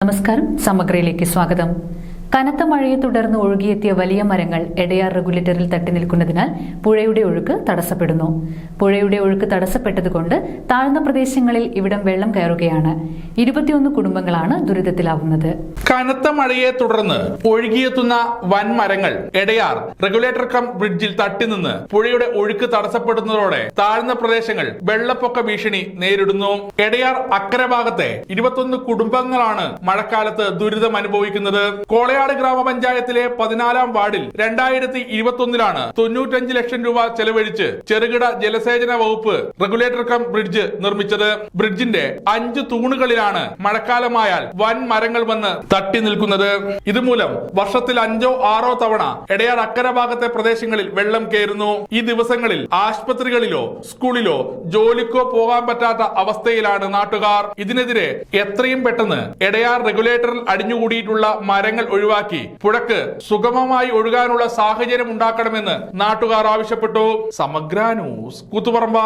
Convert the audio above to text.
നമസ്കാരം, സമഗ്രയിലേക്ക് സ്വാഗതം. കനത്ത മഴയെ തുടർന്ന് ഒഴുകിയെത്തിയ വലിയ മരങ്ങൾ എടയാർ റെഗുലേറ്ററിൽ തട്ടി നിൽക്കുന്നതിനാൽ പുഴയുടെ ഒഴുക്ക് തടസ്സപ്പെടുന്നു. പുഴയുടെ ഒഴുക്ക് തടസ്സപ്പെട്ടതുകൊണ്ട് താഴ്ന്ന പ്രദേശങ്ങളിൽ ഇവിടം വെള്ളം കയറുകയാണ്. 21 കുടുംബങ്ങളാണ് ദുരിതത്തിലാവുന്നത്. കനത്ത മഴയെ തുടർന്ന് ഒഴുകിയെത്തുന്ന വൻ മരങ്ങൾ എടയാർ റെഗുലേറ്റർ കം ബ്രിഡ്ജിൽ തട്ടിനിന്ന് പുഴയുടെ ഒഴുക്ക് തടസ്സപ്പെടുന്നതോടെ താഴ്ന്ന പ്രദേശങ്ങൾ വെള്ളപ്പൊക്ക ഭീഷണി നേരിടുന്നു. എടയാർ അക്കര ഭാഗത്തെ 21 കുടുംബങ്ങളാണ് മഴക്കാലത്ത് ദുരിതം അനുഭവിക്കുന്നത്. കോളയാട് ഗ്രാമപഞ്ചായത്തിലെ 14-ാം വാർഡിൽ 2021 95 ലക്ഷം രൂപ ചെലവഴിച്ച് ചെറുകിട ജലസേചന വകുപ്പ് റെഗുലേറ്റർ കം ബ്രിഡ്ജ് നിർമ്മിച്ചത്. ബ്രിഡ്ജിന്റെ 5 തൂണുകളിലാണ് മഴക്കാലമായാൽ വൻ മരങ്ങൾ വന്ന് തട്ടി നിൽക്കുന്നത്. ഇതുമൂലം വർഷത്തിൽ 5-ഓ 6-ഓ തവണ എടയാർ അക്കര ഭാഗത്തെ പ്രദേശങ്ങളിൽ വെള്ളം കയറുന്നു. ഈ ദിവസങ്ങളിൽ ആശുപത്രികളിലോ സ്കൂളിലോ ജോലിക്കോ പോകാൻ പറ്റാത്ത അവസ്ഥയിലാണ് നാട്ടുകാർ. ഇതിനെതിരെ എത്രയും പെട്ടെന്ന് എടയാർ റെഗുലേറ്ററിൽ അടിഞ്ഞുകൂടിയിട്ടുള്ള മരങ്ങൾ ഒഴിവാക്കി പുഴക്ക് സുഗമമായി ഒഴുകാനുള്ള സാഹചര്യം ഉണ്ടാക്കണമെന്ന് നാട്ടുകാർ ആവശ്യപ്പെട്ടു. സമഗ്ര ന്യൂസ്, കൂത്തുപറമ്പ.